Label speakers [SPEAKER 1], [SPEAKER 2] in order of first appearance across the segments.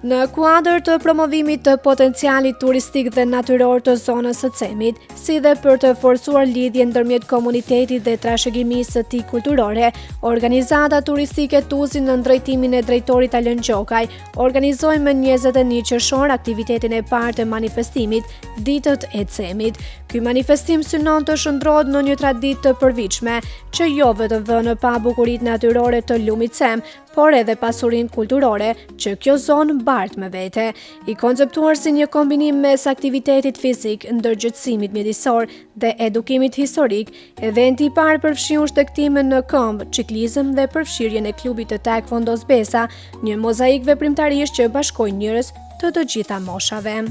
[SPEAKER 1] Në kuadër të promovimit të potencialit turistik dhe natyror të zonës së Cemit, si dhe për të forcuar lidhjen ndërmjet komunitetit dhe trashëgimisë së tij kulturore, organizata turistike Tuzi në drejtimin e drejtorit Alen Gjokaj organizoi më 21 qershor aktivitetin e parë të manifestimit Ditët e Cemit. Ky manifestim synon të shndrohet në një traditë të përvitshme, që jo vetëm vën pa bukuritë natyrore të lumit Cem, por edhe pasurinë kulturore që kjo zonë bart me vete. I konceptuar si një kombinim mes aktivitetit fizik, ndërgjegjësimit mjedisor dhe edukimit historik, eventi i parë përfshi ushtrektimin në këmbë, ciklizëm dhe përfshirjen e klubit të taekwondo Besa, një mozaik veprimtarish që bashkoi njerëz të gjitha moshave.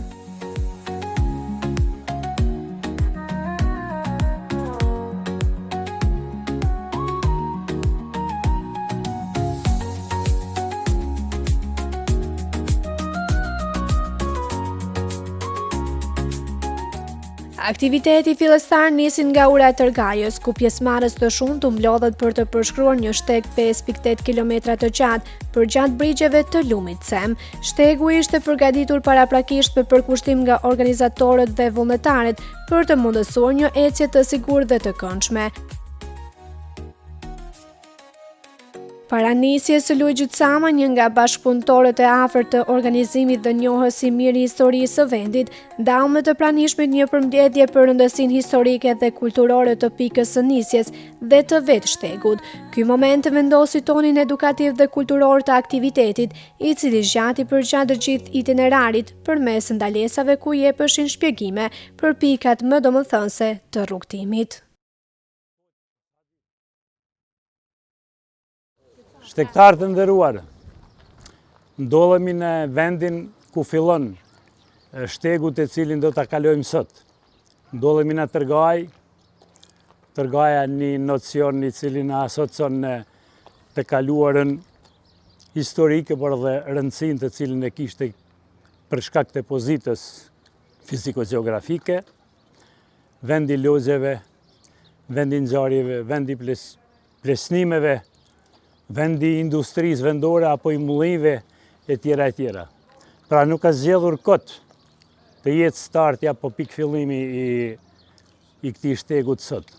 [SPEAKER 1] Aktiviteti fillestar nisi nga ura e Tërgajës, ku pjesëmarrës të shumtë u mlodhet për të përshkruar një shteg 5.8 kilometra të gjatë përgjatë brigjeve të lumit Cem. Shtegu ishte përgatitur paraprakisht për përkushtim nga organizatorët dhe vullnetarët për të mundësuar një ecje të sigurt dhe të këndshme. Para nisjes së Luigjit Sama, një nga bashkëpunëtorët e afërt të organizimit dhe njohës i mirë i historisë së vendit, ndau me të pranishmit një përmbledhje për rëndësinë historike dhe kulturore të pikës së nisjes dhe të vetë shtegut. Ky moment vendosi tonin edukativ dhe kulturor të aktivitetit, i cili zgjati përgjatë të gjithë itinerarit përmes ndalesave ku jepeshin shpjegime për pikat më domethënëse të rrugtimit.
[SPEAKER 2] Shtektarë të nderuar, ndodhemi në vendin ku fillon shtegu të cilin do ta kalojmë sot. Ndodhemi në Tërgaj. Tërgaja një nocion i cili na asocion në të kaluarën historike, por dhe rëndësinë të cilin e kishte për shkak të pozitës fiziko-gjeografike, vendi logjeve, vendi ngjarjeve, vendi plesnimeve, vendi industrisë vendore apo i mullive e tjera e tjera. Pra nuk ka zgjedhur kot të jetë starti apo pikë fillimi i këtij shtegu të sot.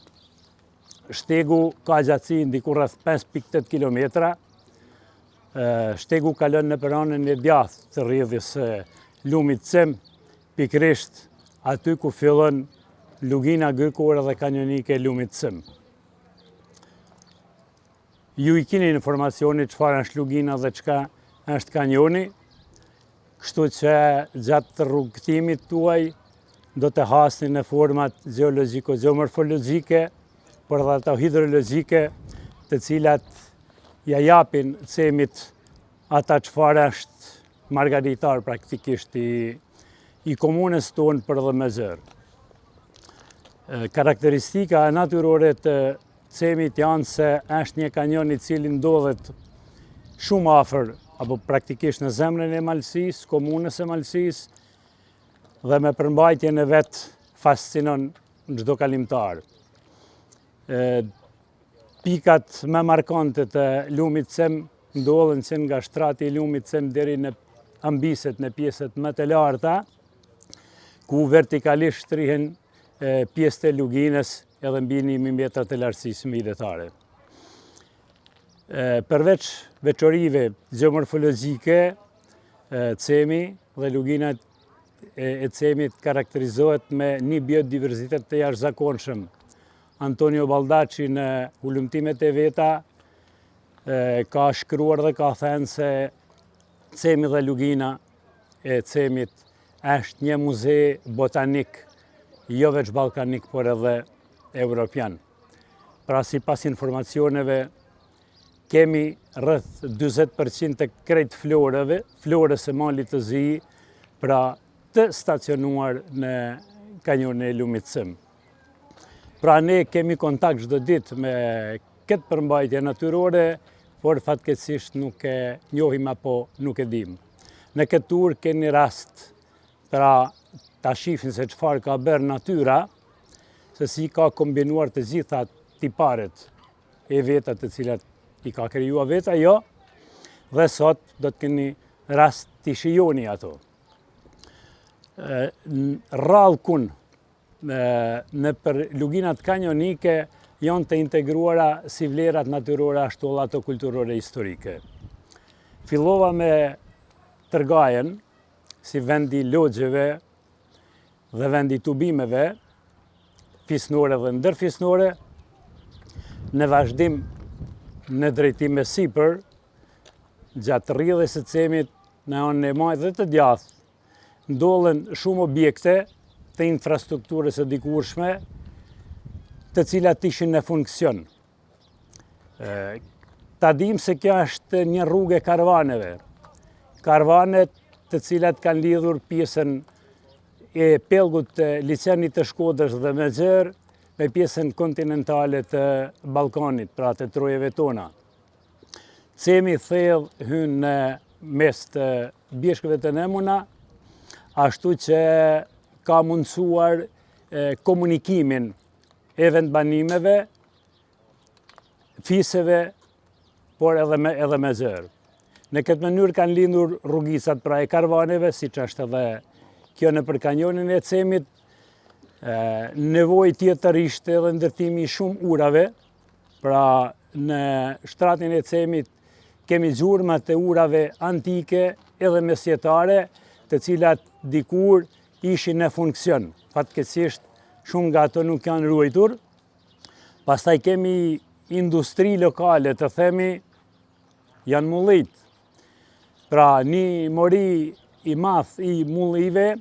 [SPEAKER 2] Shtegu ka gjatësi diku rreth 5.8 kilometra. Shtegu kalon në anën e djathtë të rrjedhjes së lumit Cem, pikërisht aty ku fillon lugina gërkore dhe kanjonike e lumit Cem. Ju i keni informacioni çfarë është lugina dhe çka është kanjoni, kështu që gjatë rrugëtimit tuaj do të hasni në format geologjiko-geomorfologjike, por dhe ato hidrologjike, të cilat ja japin Cemit ata çfarë është margaritar praktikisht i komunës tonë për dhe me zërë. Karakteristika natyrore të Cemit janë se është një kanjon i cili ndodhet shumë afër apo praktikisht në zemrën e malësisë, komunës e malësisë, dhe me përmbajtjen e vet fascinon çdo kalimtar. Pikat më markante të lumit Cem ndodhen që nga shtrati i lumit Cem deri në ambiset, në pjesët më të larta, ku vertikalisht shtrihen pjesët e luginës edhe mbi 1000 metra të lartësisë midhetare. Përveç veçorive geomorfologjike, Cemi dhe lugina e Cemit karakterizohet me një biodiverzitet të jashtëzakonshëm. Antonio Baldacci në ulëmtimet e veta ka shkruar dhe ka thënë se Cemi dhe lugina e Cemit është një muze botanik, jo veç ballkanik, por edhe evropian. Pra si pas informacioneve, kemi rreth 40% të krejt florës e malit të zi, pra të stacionuar në kanjonin e lumit Cem. Pra ne kemi kontakt çdo ditë me këtë përmbajtje natyrore, por fatkeqësisht nuk e njohim apo nuk e dim. Në këtë tur keni rast pra ta shifni se çfarë ka bërë natyra, se si ka kombinuar të gjitha tiparet e veta të cilat i ka krijuar veta, jo, dhe sot do të keni në rast të shijoni ato. Rrallë kun në për luginat kanjonike janë të integruara si vlerat natyrore ashtu ato kulturore historike. Fillova me Tërgajen, si vendi logjeve dhe vendi tubimeve, fisnore dhe ndërfisnore, në vazhdim në drejtim me sipër, gjatë rrjedhjes së Cemit në anën e majtë dhe të djathtë, ndodhen shumë objekte të infrastrukturës së dikurshme, të cilat ishin në funksion. Ta dim se kjo është një rrugë e karvaneve. Karvanet të cilat kanë lidhur pjesën e pellgut të liçenit të Shkodrës dhe Mexher me pjesën kontinentale të Ballkanit, pra të trojeve tona. Cemi thellë hyn në mes të bjeshkëve të Nemuna, ashtu që ka mundësuar komunikimin e vendbanimeve, fiseve, por edhe me zërë. Në këtë mënyrë kanë lindur rrugisat pra e karvaneve, si që është edhe kjo në për kanjonin e Cemit. Nevojë tjetër ishte edhe ndërtimi i shumë urave, pra në shtratin e Cemit kemi gjurmat e urave antike edhe mesjetare, të cilat dikur ishin në funksion. Fatkeqësisht shumë nga ato nuk janë ruajtur. Pastaj kemi industri lokale, të themi, janë mullit. Pra një mori i madh i mullive,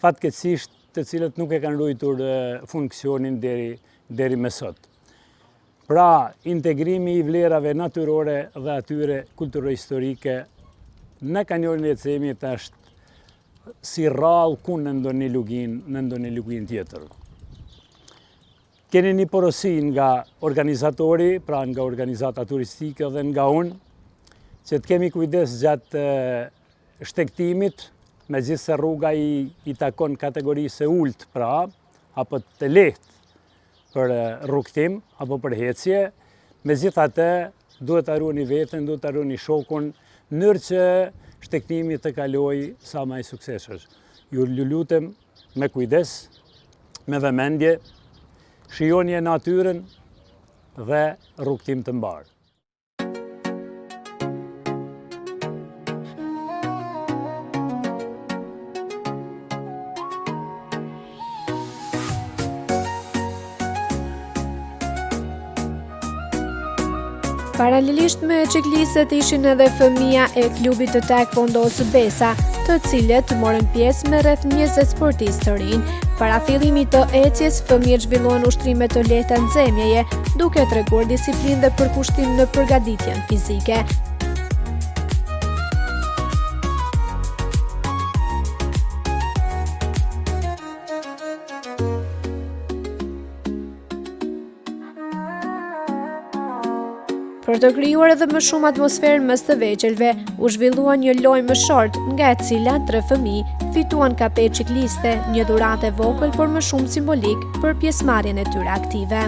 [SPEAKER 2] fatkeqësisht të cilët nuk e kanë ruajtur funksionin deri më sot. Pra, integrimi i vlerave natyrore dhe atyre kulturo-historike në kanjonin e Cemit është si rrallë kun në ndonjë lugin tjetër. Keni një porosi nga organizatori, pra nga organizata turistike dhe nga unë, që të kemi kujdes gjatë shtektimit, megjithse rruga i takon kategorisë e ulët, pra, apo të lehtë për rrugtim, apo për hecje, megjithatë duhet ta ruani veten, duhet ta ruani shokun, në mënyrë që shtektimi të kalojë sa më i suksesshëm. Ju lutem me kujdes, me vëmendje, shijoni natyrën dhe rrugtim të mbar.
[SPEAKER 1] Paralelisht me çiklistët ishin edhe fëmija e klubit të taekwondos Besa, të cilët morën pjesë me rreth 20 sportistë të rinj. Para fillimit të ecjes, fëmijët zhvilluan ushtrime të lehta nxemjeje, duke treguar disiplinë dhe përkushtim në përgatitjen fizike. Për të krijuar edhe më shumë atmosferë mes të veçelve, u zhvillua një lojë më short, nga e cila 3 fëmijë fituan kapet cikliste, një dhuratë e vogël por më shumë simbolik për pjesëmarrjen e tyre aktive.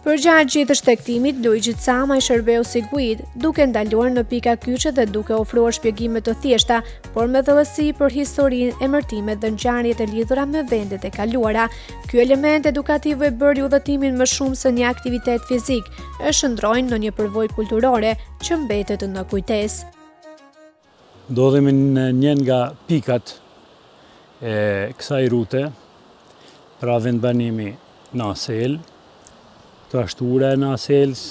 [SPEAKER 1] Përgjatë gjithë shtektimit, Luigi Cama i shërbeu si guid, duke ndaluar në pika kyçe dhe duke ofruar shpjegime të thjeshta, por me thellësi për historinë, emërtimet dhe ngjarjet e lidhura me vendet e kaluara. Ky element edukativ e bëri udhëtimin më shumë se një aktivitet fizik, e shndrojnë në një përvojë kulturore që mbetet në kujtesë.
[SPEAKER 2] Ndodhemi në një nga pikat e kësaj rute, pra vendbanimi në Asel, trashtura e Asels,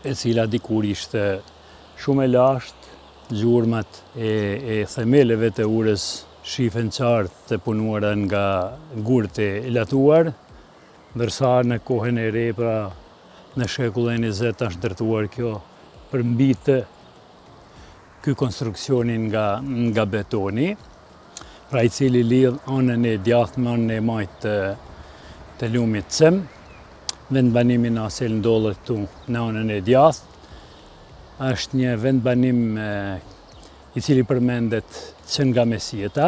[SPEAKER 2] e cila dikur ishte shumë e lashtë, gjurmat e themeleve të urës shifen qartë të punuara nga gurët e latuar, ndërsa në kohën e re, pra në shekullin 20 është ndërtuar kjo për mbitë ky konstruksionin nga betoni, pra i cili lidh anën e djathtë me anën e majtë të lumit Cem. Vendbanimi në Asel ndodhet këtu në anën e djathtë. Është një vendbanim i cili përmendet që nga mesjeta.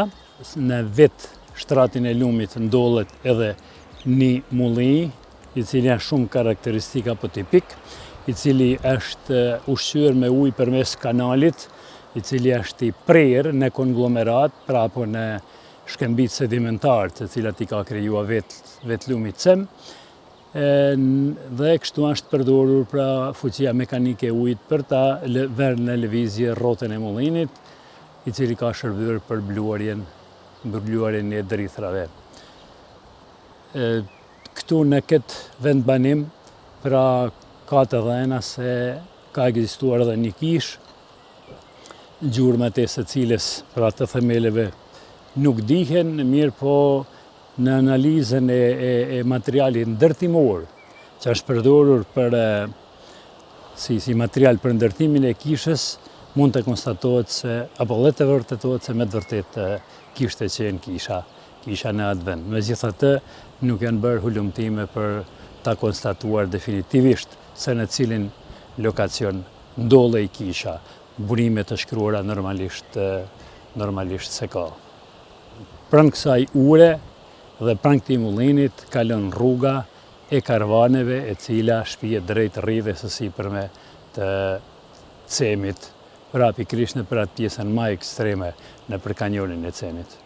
[SPEAKER 2] Në vetë shtratin e lumit ndodhet edhe një mulli, i cili është shumë karakteristik apo tipik, i cili është ushqyer me ujë përmes kanalit, i cili është i prerë në konglomerat, pra apo në shkëmbit sedimentar, të cilat i ka krijuar vetë lumi Cem. Dhe kështu është përdorur pra fuqia mekanike e ujit për ta vënë në lëvizje rrotën e mullinit, i cili ka shërbyer për bluarjen e drithrave. Këtu në këtë vendbanim, pra ka të dhëna se ka ekzistuar edhe një kishë, gjurmat e secilës pra të themeleve nuk dihen, mirë po në analizën e materialit ndërtimor, që është përdorur për si material për ndërtimin e kishës, mund të konstatohet se, apo dhe të vërtetohet se me të vërtet kishte qenë kisha në atë vend. Megjithatë, nuk janë bërë hulumtime për ta konstatuar definitivisht se në cilin lokacion ndodhej kisha. Burime të shkruara normalisht se ka. Pranë kësaj ure dhe pranë këtij mullinit kalon rruga e karvaneve, e cila shpihet drejt rrjedhës së sipërme të Cemit, pra pikërisht në atë pjesën më ekstreme nëpër kanjonin e Cemit.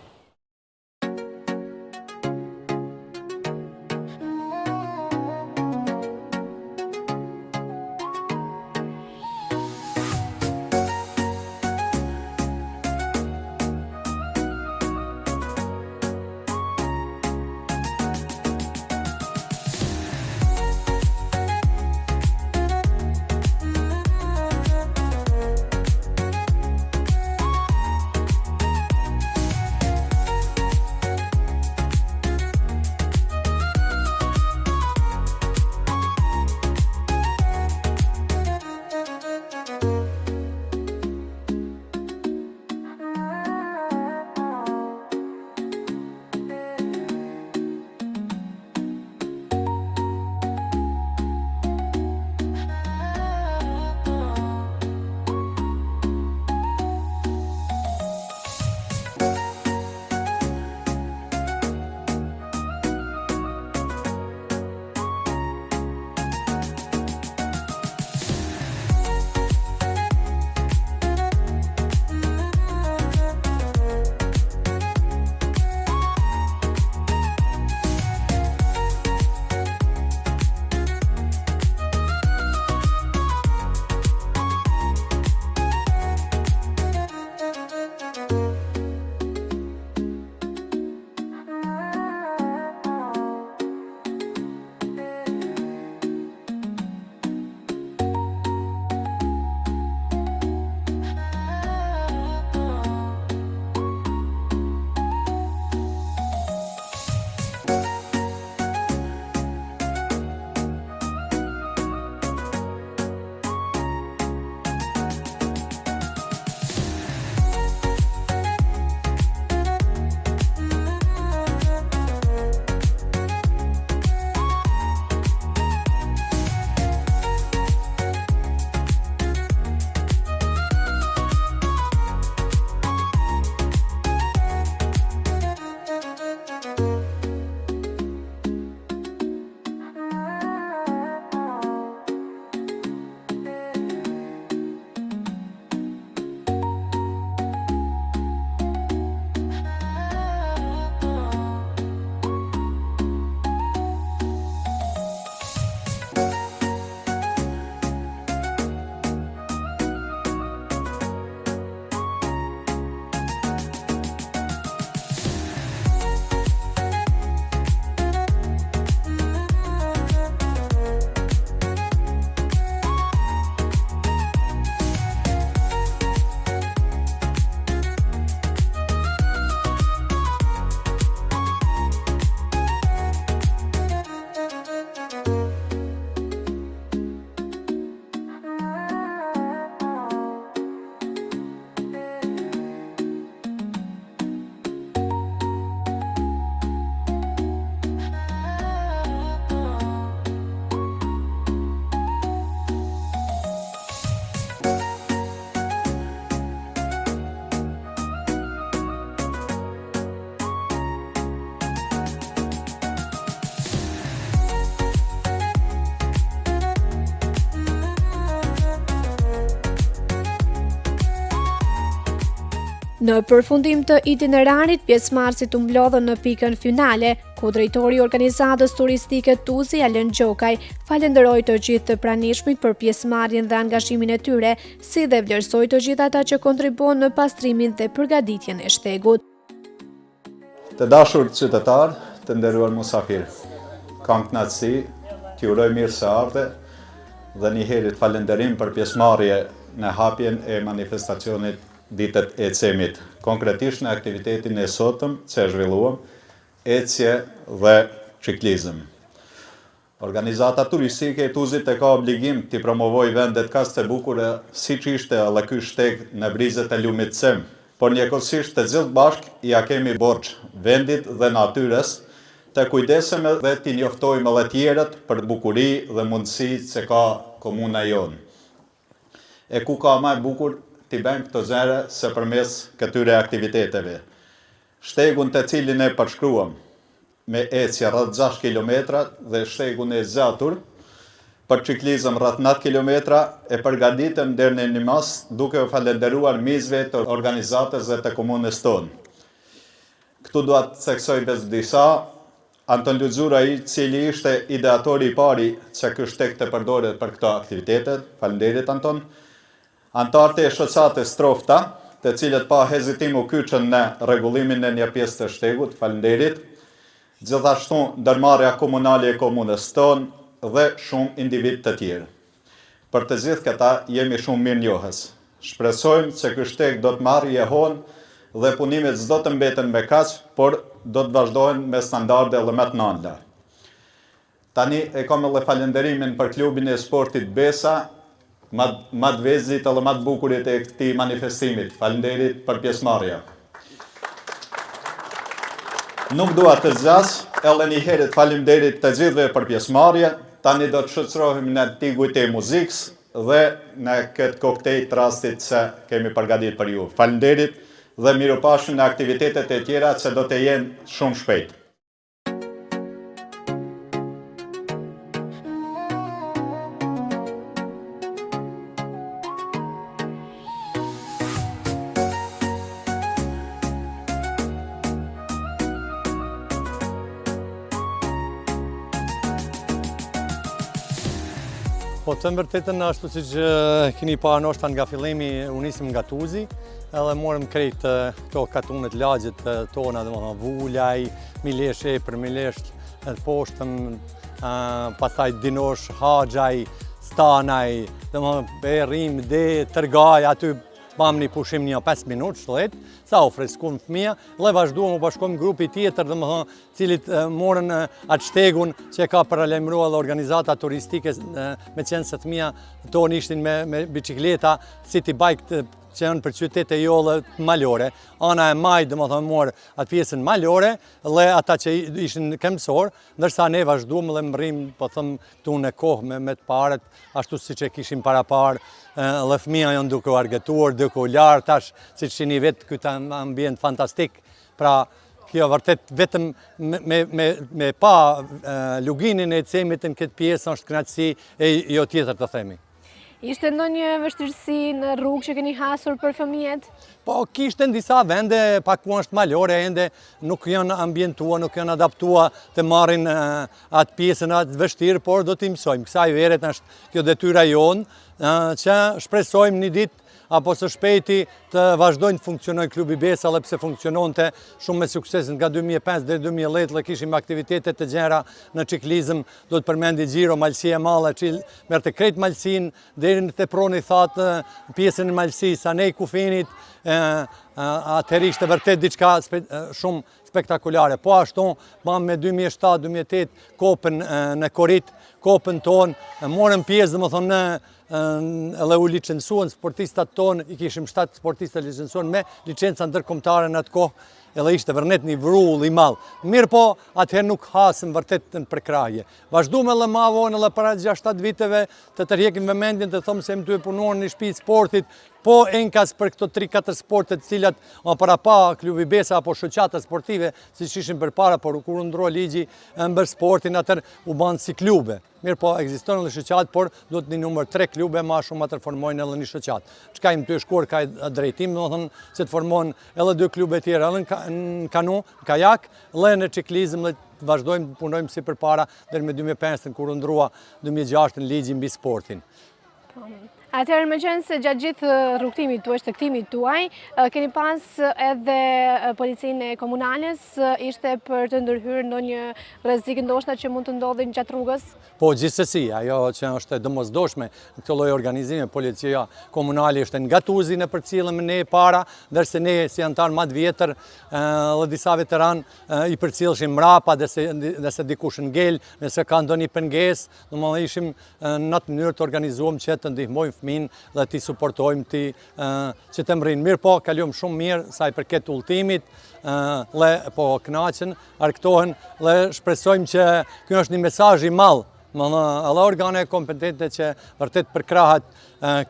[SPEAKER 1] Në përfundim të itinerarit, pjesëmarrësit u mblodhën në pikën finale, ku drejtori i organizatës turistike Tuzi, Alen Gjokaj, falenderoi të gjithë të pranishmit për pjesëmarrjen dhe angazhimin e tyre, si dhe vlerësoi të gjithë ata që kontribuon në pastrimin dhe përgatitjen e shtegut.
[SPEAKER 3] Të dashur qytetar, të nderuar musafir, kam kënaqësi t'ju uroj mirë se ardhe dhe një herë falenderim për pjesëmarrje në hapjen e manifestacionit Ditët e Cemit, konkretisht në aktivitetin e sotëm që e zhvilluam, ecje dhe ciklizëm. Organizata turistike e Tuzit e ka obligim t'i promovoj vendet kaq të bukura siç ishte edhe ky shteg në brizet e lumit Cem, por njëkohësisht të gjithë bashk ja kemi borxh vendit dhe natyrës të kujdesemi dhe t'i njoftojmë edhe tjerët për bukuri dhe mundësi që ka komuna jonë. E ku ka më e bukur t'i bëjmë këto gjëra se përmes këtyre aktiviteteve. Shtegun të cilin e përshkruam me ecje rreth 6 km dhe shtegun e zgjatur për ciklizëm rreth 9 km e përgatitëm deri në një mas duke u falenderuar mizve të organizatës dhe të komunës tonë. Këtu dua të theksoj vetë disa. Anton Luxura, i cili ishte ideatori i pari që ky shteg të përdoret për këto aktivitete, faleminderit Anton. Antarët e shoqatës Trofta, të cilët pa hezitim u kyçën në rregullimin e një pjesë të shtegut, faleminderit. Gjithashtu ndërmarrja komunale e komunës tonë dhe shumë individ të tjerë. Për të gjithë këta jemi shumë mirënjohës. Shpresojmë se ky shteg do të marrë jehon dhe punimet s'do të mbeten me kaq, por do të vazhdojnë me standarde edhe më të larta. Tani e kam edhe falenderimin për klubin e sportit Besa, më të vezit edhe më të bukurit e këtij manifestimit. Faleminderit për pjesëmarrje. Nuk dua të zgjas, edhe një herë faleminderit të gjithëve për pjesëmarrje. Tani do të shoqërohemi në tigujt e muzikës dhe në këtë koktejl të rastit që kemi përgatitur për ju. Faleminderit dhe mirupafshim në aktivitetet e tjera që do të jenë shumë shpejt.
[SPEAKER 4] Po të vërtetën ashtu siç keni parë ndoshta nga fillimi u nisëm nga Tuzi, edhe morëm krejt këto katunet lagjet tona, domethënë Vulaj, Mileshe, për Milesh, poshtëm, pastaj Dinosh, Haxhaj, Stanaj, domethënë Berrim, Tërgaj, aty mam një pushim një 5 minutë, 7, sa u freskun fëmija, dhe vazhduam u bashkuam grupi tjetër, domethënë, cilit morën atë shtegun që ka paralajmëruar edhe organizata turistike, me qenë se fëmija tonë ishin me bicikleta, city bike që janë për qytete jolle malore. Ana e Maj, domethënë, morë atë pjesën malore dhe ata që ishin këmbësor, ndërsa ne vazhduam dhe mërrim, po thëmë, këtu në kohë me të paret, ashtu si që kishim para parë, dhe fëmija janë duke u argëtuar, duke u larë tash, si që shini vetë këtë ambient fantastik. Pra, kjo vërtet vetëm me pa luginin e Cemit në këtë pjesë është kënaqësi e jo tjetër të themi.
[SPEAKER 1] Ishte ndonjë vështirësi në rrugë që keni hasur për fëmijët?
[SPEAKER 4] Po, kishte në disa vende, pak ku është malore, ende nuk janë ambientua, nuk janë adaptua të marrin atë pjesën atë vështirë, por do t'i mësojmë. Kësaj veret është kjo detyra jonë, që shpresojmë një ditë apo së shpejti të vazhdojnë të funksionojnë klubi Besa, dhe pse funksiononte shumë me sukses nga 2005 dhe 2010 dhe kishim aktivitetet të gjera në ciklizëm, do të përmendi Gjiro, Malësia e Mallë, që merte krejt Malësin, deri në Teproni thatë pjesën e Malësisë, Anej Kufinit, atëherë ishte vërtet diçka shumë spektakulare. Po ashtu, me 2007-2008 kopën në Korit, kopën tonë, morën pjesë, domethënë, edhe u licencuan sportistat tonë, i kishim 7 sportistat licencuan me licenca ndërkombëtare në atë kohë, edhe ishte vërnet një vrull i madh. Mirë po, atëherë nuk hasëm vërtet në përkrahje. Vazhduam edhe më vonë, edhe para 6-7 viteve, të tërheqim vëmendjen të thomë se më duhet punuar në shtëpi sportit, po enkas për këto 3-4 sportet cilat para pa klubi Besa apo shoqata sportive, siç ishin përpara, por kur u ndroi ligji mbar sportin, atëherë u bën si klube. mirë po ekziston edhe shoqat, por do të një numër 3 klube ma shumë atë formojnë edhe një shoqat. Çka im të shkuar ka drejtim, domethënë se të formojnë edhe 2 klube tjera, edhe në kanu, kajak, edhe në ciklizëm, dhe vazhdojmë të punojmë si përpara deri me 2005 kur u ndrua 2006 në ligji mbi sportin.
[SPEAKER 1] Atëherë, me qenë se gjatë gjithë rrugtimit tuaj, shtektimit tuaj, keni pas edhe policinë komunales, ishte për të ndërhyrë ndonjë rrezik ndoshta që mund të ndodhin gjatë rrugës?
[SPEAKER 4] Po, gjithsesi, ajo që është domosdoshme në këtë lloj organizimi, policia komunale është ngatuzi në përcjellëm ne para, ndërsa ne si antar më të vjetër dhe disa veteran i përcjellshim mrapa, nëse dikush ngel, nëse ka ndonjë pengesë, domethënë ishim në atë mënyrë të organizuam që të ndihmojmë fëmin dhe t'i suportojmë që të mrinë. Mirë po, kaluam shumë mirë sa i përket udhëtimit, dhe po kënaqen, arktohen dhe shpresojmë që kjo është një mesazh i madh edhe organe kompetente që vërtet përkrahet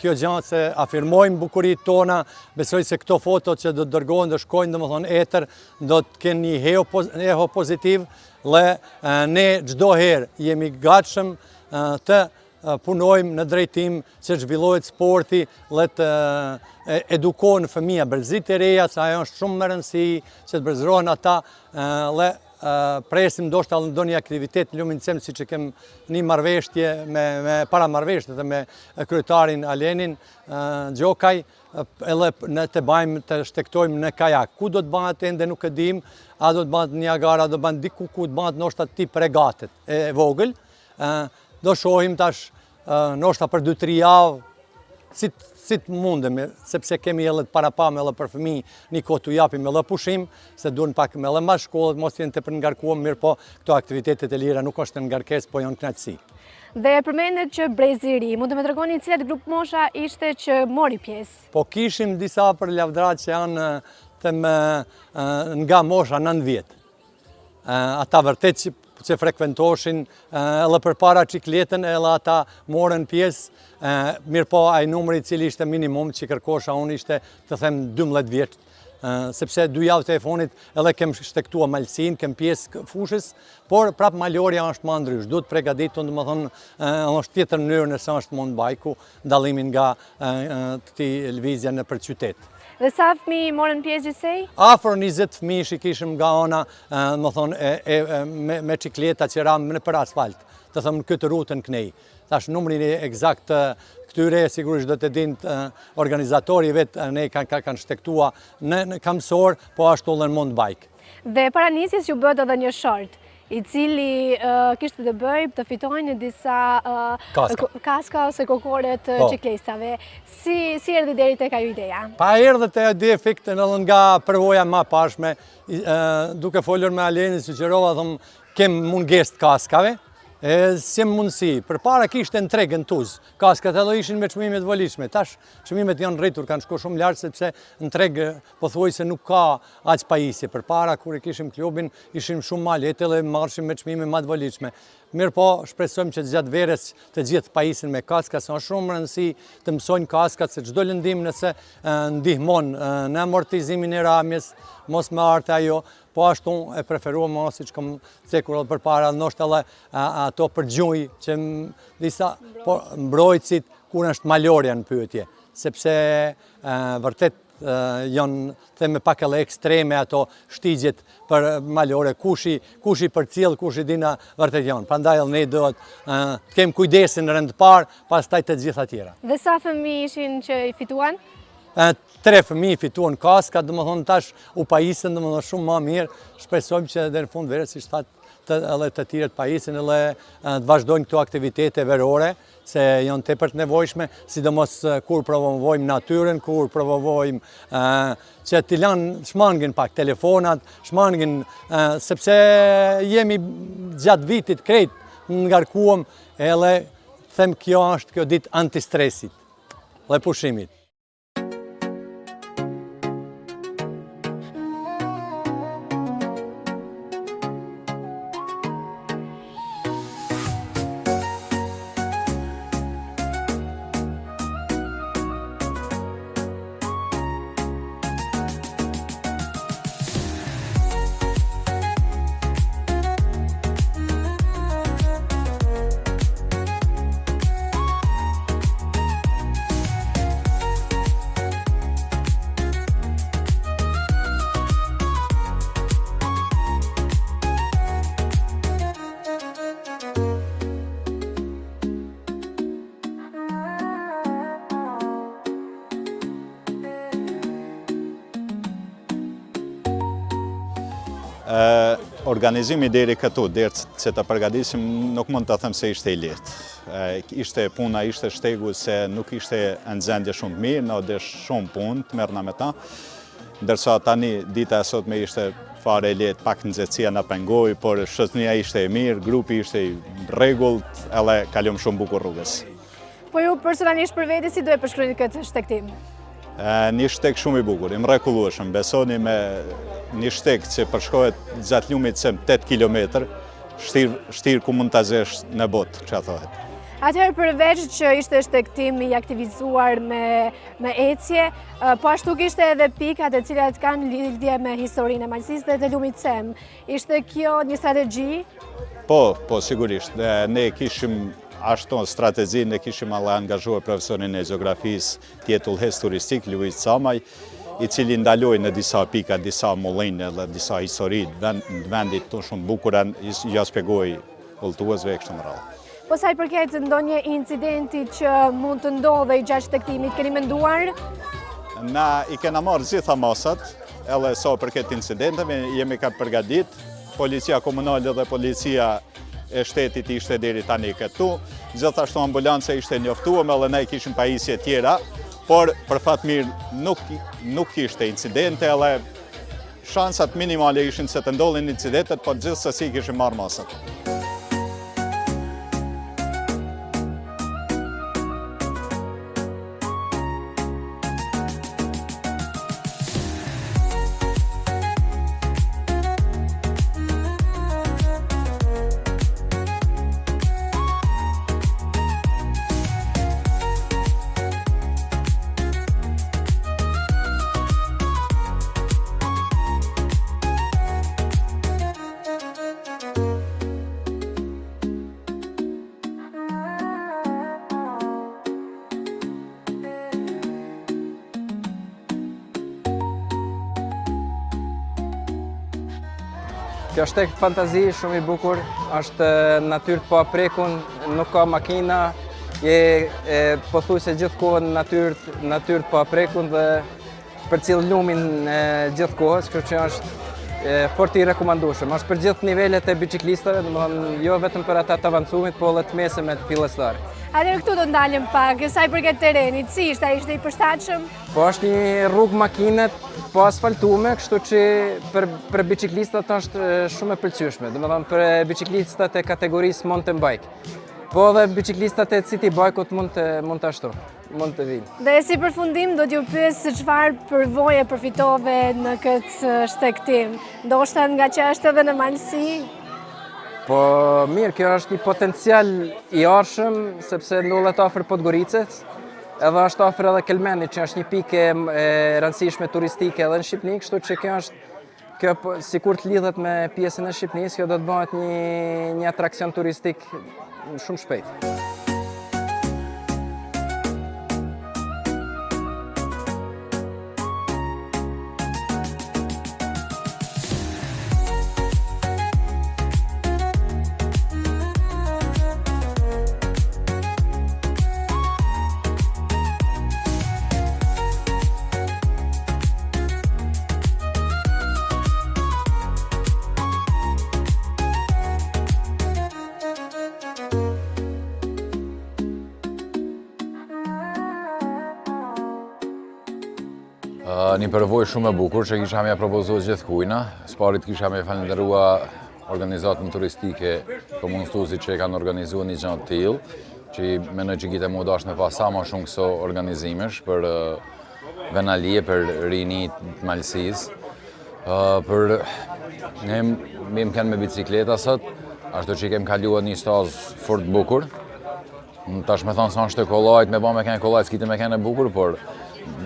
[SPEAKER 4] kjo gjë se afirmojmë bukuritë tona, besoj se këto foto që do të dërgohen dhe shkojnë domethënë etër do të kenë një eho pozitiv dhe ne çdo herë jemi gatshëm të punojmë në drejtim që zhvillohet sporti dhe të edukohen fëmija bërëzit e reja, se ajo është shumë më rëndësi që të bërëzrohen ata dhe presim ndoshta ndonjë aktivitet në lumin sem, siç e kem një marrëveshje me para marrëveshje dhe me kryetarin Alenin Gjokaj, edhe ne të bajmë të shtektojmë në kajak. Ku do të bëhet ende nuk e dim, a do të bëhet në Niagara, do të bëhet diku ku të bëhet ndoshta tip regatet e vogël. Do shohim tash ndoshta për 2-3 javë si të mundemi, sepse kemi edhe para pamë edhe për fëmijë një kohë t'u japim edhe pushim, se duhen pak me edhe mas shkollët, mos jenë të përngarkuar, mirë po këto aktivitetet e lira nuk është në ngarkesë, po janë kënaqësi.
[SPEAKER 1] Dhe përmendet që Brezi i Ri, mund të më tregoni cilat grup mosha ishte që mori pjesë?
[SPEAKER 4] Po kishim disa për lavdrat që janë nga mosha 9 vjet. Ata vërtet që frekventoshin edhe për para cikletën, edhe ata morën pjesë, mirë po ai numri i cili ishte minimum që kërkosha unë ishte të them 12 vjeç, sepse 2 javë të fonit edhe kem shtektua malsin, kem pjesë fushës, por prap malorja është më ndrysh, duhet përgatitur domethënë është tjetër mënyrë nëse është mountain bike-u, dallimin nga këtij lëvizja nëpër qytet.
[SPEAKER 1] Dhe sa fëmijë morën pjesë gjithsej?
[SPEAKER 4] Afër 20 fëmijë që kishim nga ona, me cikleta që ramë nëpër asfalt, të thëmë këtë rrutën kënej. Tash numrin e eksakt këtyre sigurisht do të dinë organizatori vetë, ne kanë shtektua në kamësor, po ashtu edhe në mountain bike.
[SPEAKER 1] Dhe para nisjes ju bëhet edhe një short, i cili kishte të bëjë të fitojnë disa kaska ose kokore të ciklistave. Si erdhi deri tek ajo ideja?
[SPEAKER 4] Pa erdhi te ide efekte edhe nga përvoja më pashme, duke folur me Alenin sugjerova thëmë kem mungesë të kaskave, si mundësi, për para kishte në tregën tuz, kaskat edhe ishin me çmime të volishme, tash çmimet janë rritur, kanë shku shumë lartë, sepse në tregë pothuajse nuk ka aq pajisje, për para kur e kishim klubin, ishim shumë ma lehtë dhe marrshim me çmime më të volishme. Mirë po, shpresojmë që gjatë verës të gjithë pajisin me kaska, se është shumë rëndësi të mësojnë kaskat, se çdo lëndim nëse ndihmon në amortizimin e ramjes, mos më arte ajo, po ashtu e preferuam më siç kam cekur edhe përpara, ndoshta edhe ato për gjuj që disa mbrojtësit kur është malorja në pyetje, sepse vërtet janë theme pak edhe ekstreme ato shtigjet për malore, kushi përcjell, kushi dina vërtet janë. Prandaj edhe ne duhet të kemi kujdesin në rend të parë, pastaj të gjitha tjera.
[SPEAKER 1] Dhe sa fëmijë ishin që i fituan?
[SPEAKER 4] 3 fëmijë fituan kaska, domethënë tash u pajisën domethënë shumë më mirë. Shpresojmë që deri në fund verës si edhe të tjerët pajisën edhe të vazhdojnë këto aktivitete verore, se janë tepër të nevojshme, sidomos kur provojmë natyrën, kur provojmë që t'i lanë shmangin pak telefonat, shmangin sepse jemi gjatë vitit krejt ngarkuam, edhe them kjo është kjo ditë antistresit dhe pushimit.
[SPEAKER 3] Organizimi deri këtu, deri që të përgatisim, nuk mund të them se ishte i lehtë. Ishte puna, ishte shtegu se nuk ishte nxëndje shumë mirë, në dhe shumë punë të merrna me ta. Ndërsa tani dita e sotme ishte fare e lehtë, pak nxehtësia na pengoi, por shoqënia ishte e mirë, grupi ishte i rregullt, edhe kalom shumë bukur rrugës.
[SPEAKER 1] Po ju personalisht për vete si do e përshkruani këtë shtektim?
[SPEAKER 3] Një shtek shumë i bukur, i mrekullueshëm, besoni me një shtek që përshkohet gjatë lumit sem 8 kilometër, shtirë ku mund të zesh në botë, që thohet.
[SPEAKER 1] Atëherë përveç që ishte shtektim i aktivizuar me ecje, po ashtu kishte edhe pikat e cilat kanë lidhje me historinë e Malësisë dhe të lumit sem. Ishte kjo një strategji?
[SPEAKER 3] Po, sigurisht. Ne kishim ashtu strategji, ne kishim angazhuar profesorin e gjeografisë tjetullës turistik, Luiz Camaj, i cili ndaloi në disa pika, disa mollëne dhe disa histori të vendit të shumë bukura, ja shpjegoi udhëtuesve kështu me radhë.
[SPEAKER 1] Po sa i përket ndonjë incidenti që mund të ndodhej gjatë shtektimit, keni menduar?
[SPEAKER 3] Na i kena marrë gjitha masat, edhe sa përket incidenteve, jemi ka përgatit, policia komunale dhe policia e shtetit ishte deri tani këtu, gjithashtu ambulanca ishte njoftuar, edhe ne kishim pajisje tjera, por për fat mirë nuk kishte incidente, edhe shansat minimale ishin se të ndodhin incidentet, por gjithsesi kishim marrë masat.
[SPEAKER 5] Kjo shtek fantazi shumë i bukur, është natyrë të paprekun, nuk ka makina, je pothuajse gjithkohën natyrë të paprekun dhe përcjell lumin gjithë kohës, kështu që është fort i rekomandueshëm. Është për gjithë nivelet e biciklistëve, domethënë jo vetëm për ata të avancuar, por edhe të mesëm e të fillestarë.
[SPEAKER 1] Atëherë këtu do ndalim pak, sa i përket terrenit, si ishte, ishte i përshtatshëm?
[SPEAKER 5] Po është një rrugë makinet, po asfaltume, kështu që për biciklistat është shumë e pëlqyeshme, domethënë për biciklistat e kategorisë mountain bike. Po edhe biciklistat e city bike-ut mund të ashtu, mund të vinë.
[SPEAKER 1] Dhe si përfundim do t'ju pyes çfarë përvoje përfitove në këtë shtektim? Ndoshta nga që është edhe në Malësi?
[SPEAKER 5] Po mirë, kjo është një potencial i arshëm, sepse ndodhet afër Podgoricës, edhe është afër edhe Kelmeni, që është një pikë e rëndësishme turistike edhe në Shqipëni, kështu që kjo sikur të lidhet me pjesën e Shqipënisë, kjo do të bëhet një atraksion turistik shumë shpejt.
[SPEAKER 6] Një përvojë shumë e bukur që kisha me propozuar gjithkujna. Sparit kisha me falenderua organizatën turistike komunistuesi që kanë organizuar një gjë të tillë, që mendoj që kitë mu dash me pas sa më shumë këso organizimesh për venalije, për rini të Malësisë. Ne më kanë me bicikleta sot, ashtu që kem kaluar një stazë fort bukur. Tash me thonë sa është kollajt, me ba me kanë kollajt, s'kite me kanë e bukur, por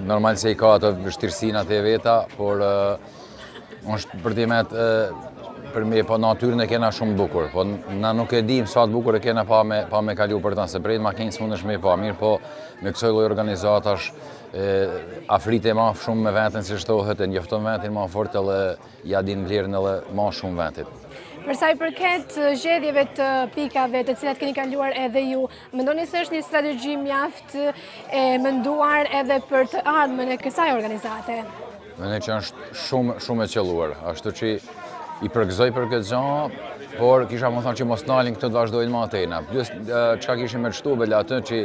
[SPEAKER 6] normal se i ka ato vështirësinat e veta, por është për timet për me po natyrën e kena shumë bukur, po na nuk e dim sa të bukur e kena pa me kalu për ta, se prejt makinës mundesh me pa mirë, po me kësoj lloj organizatash afrite ma shumë me veten si shtohet, e njofton vetin ma fort edhe ja din vlerën edhe ma shumë vetit.
[SPEAKER 1] Për sa i përket zgjedhjeve të pikave të cilat keni kaluar edhe ju, mendoni se është një strategji mjaft e menduar edhe për të ardhmen e kësaj organizate?
[SPEAKER 6] Mendoj që është shumë e qelluar, ashtu që i përgëzoj për këtë gjë, por kisha më thonë që mos nalin këtë të vazhdojnë më atena. Plus, çka kishim me shtu bele atë që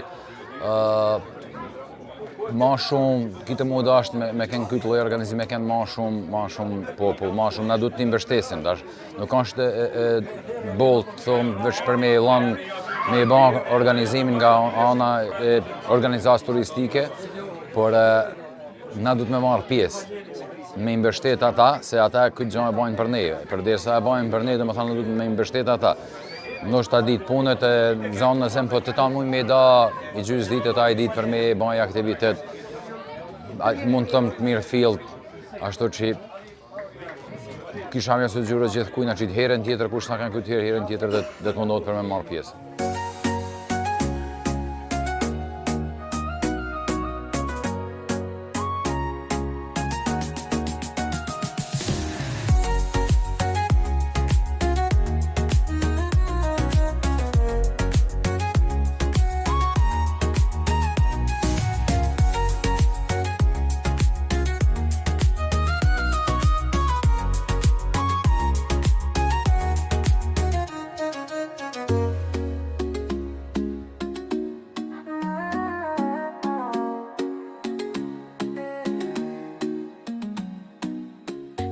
[SPEAKER 6] ma shumë, kitë mu dashtë me kënë këtë lloj organizim, me kënë ma shumë popull, ma shumë na du të një mbështesin, nuk është bolt, thonë, veç për me lanë, me i ba organizimin nga ana e organizatës turistike, por na du të me marrë pjesë, me i mbështet ata, se ata këtë gjë e bajnë për ne, përderisa e bajnë për ne, dhe më thanë na du të me i mbështet ata. Nështë ta ditë punët e zonë nësem, po të ta mujnë me da i gjysë ditë, ta i ditë për me baj aktivitet, mund të të mirë field, ashtu që kisha mjë së gjurë gjithë kujna që të herën tjetër, kush në kanë këtë herën tjetër dhe të mundohet për me marrë pjesë.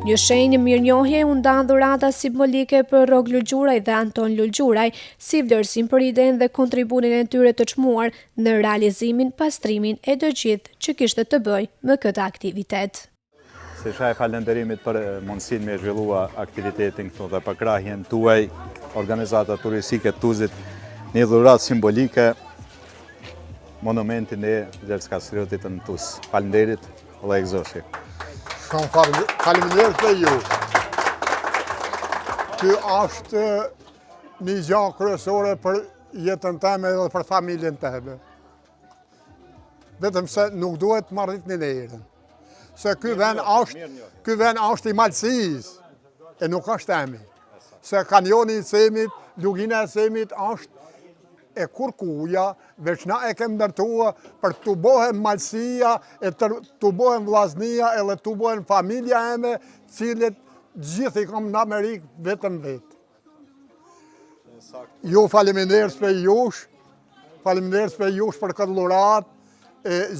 [SPEAKER 1] Një shenjë mirënjohje u ndan dhurata simbolike për Rog Lulgjuraj dhe Anton Lulgjuraj, si vlerësim për idenë dhe kontributin e tyre të çmuar në realizimin, pastrimin e të gjithë që kishte të bëjë me këtë aktivitet.
[SPEAKER 3] Si shaj falenderimit për mundësinë me zhvillua aktivitetin këtu dhe për krahjen tuaj, organizata turistike të Tuzit, një dhuratë simbolike monumentin e Gjergj në Tuz. Falenderit dhe egzoshi.
[SPEAKER 7] Faleminderit për ju. Ky është një gjë kryesore për jetën teme dhe për familjen teme. Vetëm se nuk duhet të marrit një erën. Se ky vend është i Malësisë e nuk është temi. Se kanjoni i Cemit, lugina e Cemit është e kurkuja, veç na e kem ndërtua për të bohem Malësia, e të bohem vllaznia, edhe të bohem familja eme, cilët gjithë i kam në Amerikë vetëm vetë. Ju faleminderit për jush, për këtë dhuratë,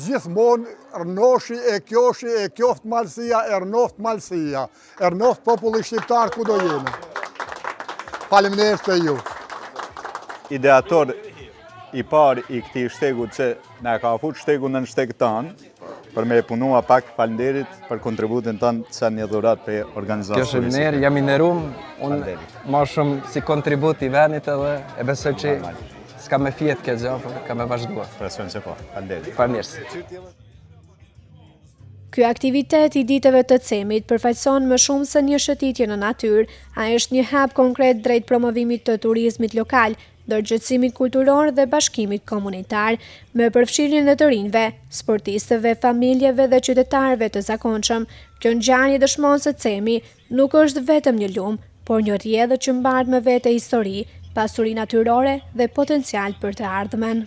[SPEAKER 7] gjithmonë rnoshi e kjoft Malësia, rnoft Malësia, rnoft populli shqiptar ku do jemi. Faleminderit për ju.
[SPEAKER 3] Ideator i parë i këtij shtegu që na ka fut shtegun në shteg tanë, për me punua pak, falenderit për kontributin tanë që një dhurat për organizatës turistike.
[SPEAKER 5] Kjo shëmëner, jam i nderuar, unë ma shumë si kontribut i venit edhe e besoj që s'ka me fjet kjo gjë, por ka me vazhduar.
[SPEAKER 3] Presion që po, falenderit.
[SPEAKER 5] Faleminderit.
[SPEAKER 1] Ky aktivitet i ditëve të Cemit përfaqëson më shumë se një shëtitje në natyrë, ai është një hap konkret drejt promovimit të turizmit lokal, ndërgjegjësimit kulturor dhe bashkimit komunitar, me përfshirjen e të rinjve, sportistëve, familjeve dhe qytetarëve të zakonshëm. Kjo ngjarje dëshmon se Cemi nuk është vetëm një lum, por një rrjedhë që mbahet me vete histori, pasuri natyrore dhe potencial për të ardhmen.